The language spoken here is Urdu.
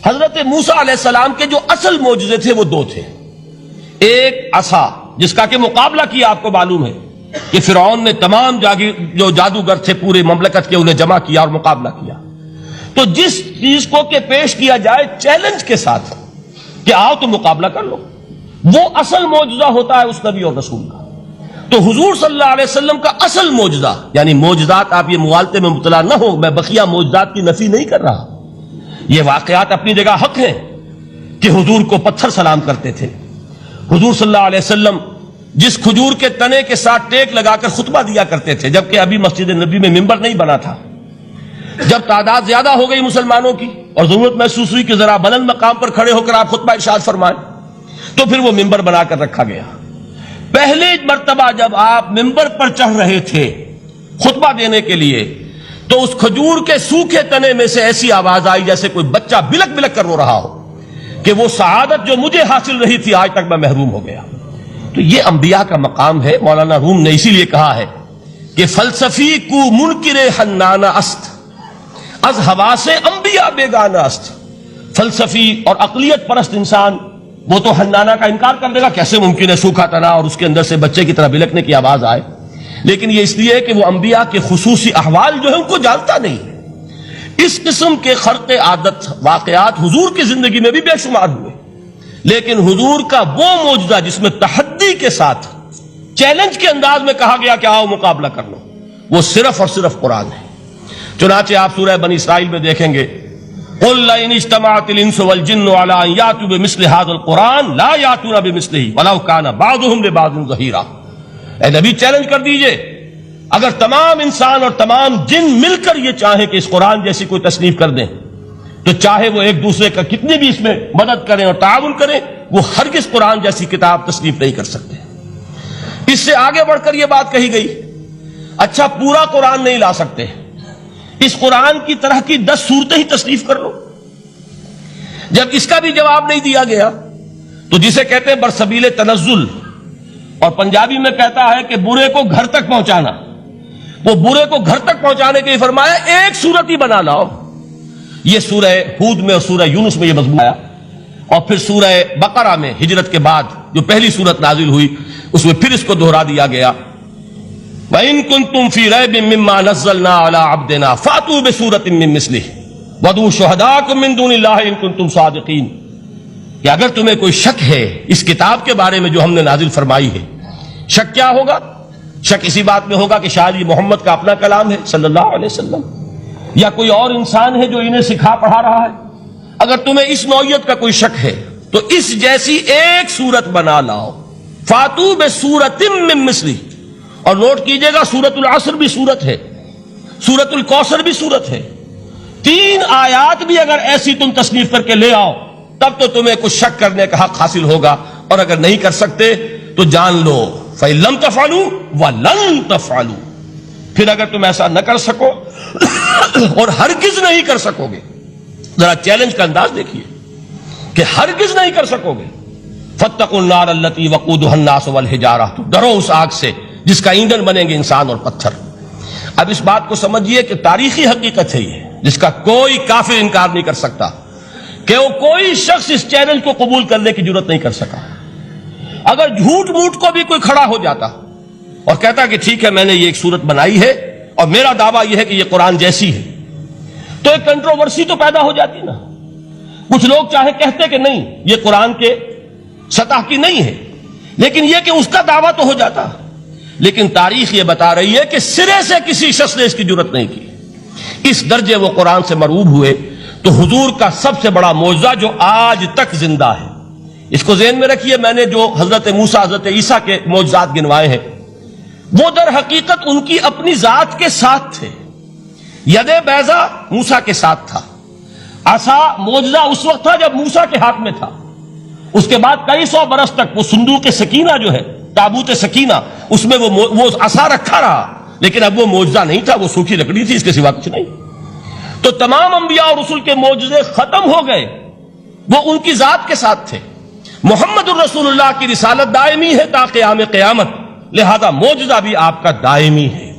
حضرت موسیٰ علیہ السلام کے جو اصل معجزے تھے وہ دو تھے. ایک عصا جس کا کہ مقابلہ کیا آپ کو معلوم ہے کہ فرعون نے تمام جو جادوگر تھے پورے مملکت کے انہیں جمع کیا اور مقابلہ کیا. تو جس چیز کو کہ پیش کیا جائے چیلنج کے ساتھ کہ آؤ تو مقابلہ کر لو، وہ اصل معجزہ ہوتا ہے اس نبی اور رسول کا. تو حضور صلی اللہ علیہ وسلم کا اصل معجزہ، یعنی معجزات آپ یہ مغالطے میں مبتلا نہ ہو، میں بقیہ معجزات کی نفی نہیں کر رہا، یہ واقعات اپنی جگہ حق ہیں کہ حضور کو پتھر سلام کرتے تھے. حضور صلی اللہ علیہ وسلم جس کھجور کے تنے کے ساتھ ٹیک لگا کر خطبہ دیا کرتے تھے، جبکہ ابھی مسجد نبی میں ممبر نہیں بنا تھا. جب تعداد زیادہ ہو گئی مسلمانوں کی اور ضرورت محسوس ہوئی کہ ذرا بلند مقام پر کھڑے ہو کر آپ خطبہ ارشاد فرمائیں، تو پھر وہ ممبر بنا کر رکھا گیا. پہلے مرتبہ جب آپ ممبر پر چڑھ رہے تھے خطبہ دینے کے لیے، تو اس کھجور کے سوکھے تنے میں سے ایسی آواز آئی جیسے کوئی بچہ بلک بلک کر رو رہا ہو کہ وہ سعادت جو مجھے حاصل رہی تھی آج تک میں محروم ہو گیا. تو یہ انبیاء کا مقام ہے. مولانا روم نے اسی لیے کہا ہے کہ فلسفی کو منکر حنانہ است، از حواس انبیاء بیگانہ است. فلسفی اور عقلیت پرست انسان وہ تو حنانہ کا انکار کر دے گا، کیسے ممکن ہے سوکھا تنا اور اس کے اندر سے بچے کی طرح بلکنے کی آواز آئے. لیکن یہ اس لیے کہ وہ انبیاء کے خصوصی احوال جو ہے ان کو جانتا نہیں. اس قسم کے خرق عادت واقعات حضور کی زندگی میں بھی بے شمار ہوئے، لیکن حضور کا وہ معجزہ جس میں تحدی کے ساتھ چیلنج کے انداز میں کہا گیا کہ آؤ مقابلہ کر لو، وہ صرف اور صرف قرآن ہے. چنانچہ آپ سورہ بنی اسرائیل میں دیکھیں گے قُلْ لَئِنِ اجْتَمَعَتِ الْإِنسُ وَالْجِنُّ عَلَىٰ أَن يَأْتُوا بِمِثْلِ هَٰذَا الْقُرْآنِ لَا يَأْتُونَ بِمِثْلِهِ وَلَوْ كَانَ بَعْضُهُمْ لِبَعْضٍ ظَهِيرًا. اے نبی چیلنج کر دیجئے، اگر تمام انسان اور تمام جن مل کر یہ چاہیں کہ اس قرآن جیسی کوئی تصنیف کر دیں، تو چاہے وہ ایک دوسرے کا کتنی بھی اس میں مدد کریں اور تعاون کریں، وہ ہرگز قرآن جیسی کتاب تصنیف نہیں کر سکتے. اس سے آگے بڑھ کر یہ بات کہی گئی، اچھا پورا قرآن نہیں لا سکتے، اس قرآن کی طرح کی 10 صورتیں ہی تصنیف کر لو. جب اس کا بھی جواب نہیں دیا گیا تو جسے کہتے ہیں برسبیل تنزل، اور پنجابی میں کہتا ہے کہ برے کو گھر تک پہنچانا، وہ برے کو گھر تک پہنچانے کے لیے فرمایا ایک صورت ہی بنا لاؤ. یہ سورہ ہود میں اور سورہ یونس میں یہ مضمون آیا، اور پھر سورہ بقرہ میں ہجرت کے بعد جو پہلی صورت نازل ہوئی اس میں پھر اس کو دہرا دیا گیا. وَإِن كُنتُمْ فِي رَيْبٍ مِّمَّا نَزَّلْنَا عَلَىٰ عَبْدِنَا فَأْتُوا بِسُورَةٍ مِّن مِّثْلِهِ وَادْعُوا شُهَدَاءَكُم مِّن دُونِ اللَّهِ إِن كُنتُمْ صَادِقِينَ. کہ اگر تمہیں کوئی شک ہے اس کتاب کے بارے میں جو ہم نے نازل فرمائی ہے، شک کیا ہوگا؟ شک اسی بات میں ہوگا کہ شاید یہ محمد کا اپنا کلام ہے صلی اللہ علیہ وسلم، یا کوئی اور انسان ہے جو انہیں سکھا پڑھا رہا ہے. اگر تمہیں اس نوعیت کا کوئی شک ہے تو اس جیسی ایک صورت بنا لاؤ. فَأْتُوا بِسُورَةٍ مِّن مِّثْلِهِ. اور نوٹ کیجئے گا سورۃ العصر بھی صورت ہے، سورۃ الکوثر بھی صورت ہے. 3 آیات بھی اگر ایسی تم تصنیف کر کے لے آؤ تب تو تمہیں کچھ شک کرنے کا حق حاصل ہوگا. اور اگر نہیں کر سکتے تو جان لو فَإِن لَّمْ تَفْعَلُوا وَلَن تَفْعَلُوا. پھر اگر تم ایسا نہ کر سکو اور ہرگز نہیں کر سکو گے، ذرا چیلنج کا انداز دیکھیے کہ ہرگز نہیں کر سکو گے. فَاتَّقُوا النَّارَ الَّتِي وَقُودُهَا النَّاسُ وَالْحِجَارَةُ. تو ڈرو اس آگ سے جس کا ایندھن بنیں گے انسان اور پتھر. اب اس بات کو سمجھیے کہ تاریخی حقیقت ہے یہ، جس کا کوئی کافر انکار نہیں کر سکتا، کہ وہ کوئی شخص اس چیلنج کو قبول کرنے کی جرت نہیں کر سکا. اگر جھوٹ موٹ کو بھی کوئی کھڑا ہو جاتا اور کہتا کہ ٹھیک ہے میں نے یہ ایک صورت بنائی ہے اور میرا دعویٰ یہ ہے کہ یہ قرآن جیسی ہے، تو ایک کنٹروورسی تو پیدا ہو جاتی نا. کچھ لوگ چاہے کہتے کہ نہیں یہ قرآن کے سطح کی نہیں ہے، لیکن یہ کہ اس کا دعویٰ تو ہو جاتا. لیکن تاریخ یہ بتا رہی ہے کہ سرے سے کسی شخص نے اس کی جرت نہیں کی. اس درجے وہ قرآن سے مرعوب ہوئے. تو حضور کا سب سے بڑا معجزہ جو آج تک زندہ ہے، اس کو ذہن میں رکھیے. میں نے جو حضرت موسیٰ حضرت عیسیٰ کے معجزات گنوائے ہیں وہ در حقیقت ان کی اپنی ذات کے ساتھ تھے. ید بیضا موسیٰ کے ساتھ تھا، عصا معجزہ اس وقت تھا جب موسیٰ کے ہاتھ میں تھا. اس کے بعد کئی 100 برس تک وہ صندوق سکینہ جو ہے، تابوت سکینہ، اس میں وہ عصا رکھا رہا، لیکن اب وہ معجزہ نہیں تھا، وہ سوکھی لکڑی تھی، اس کے سوا کچھ نہیں. تو تمام انبیاء اور رسول کے معجزے ختم ہو گئے، وہ ان کی ذات کے ساتھ تھے. محمد الرسول اللہ کی رسالت دائمی ہے تا قیام قیامت، لہذا معجزہ بھی آپ کا دائمی ہے.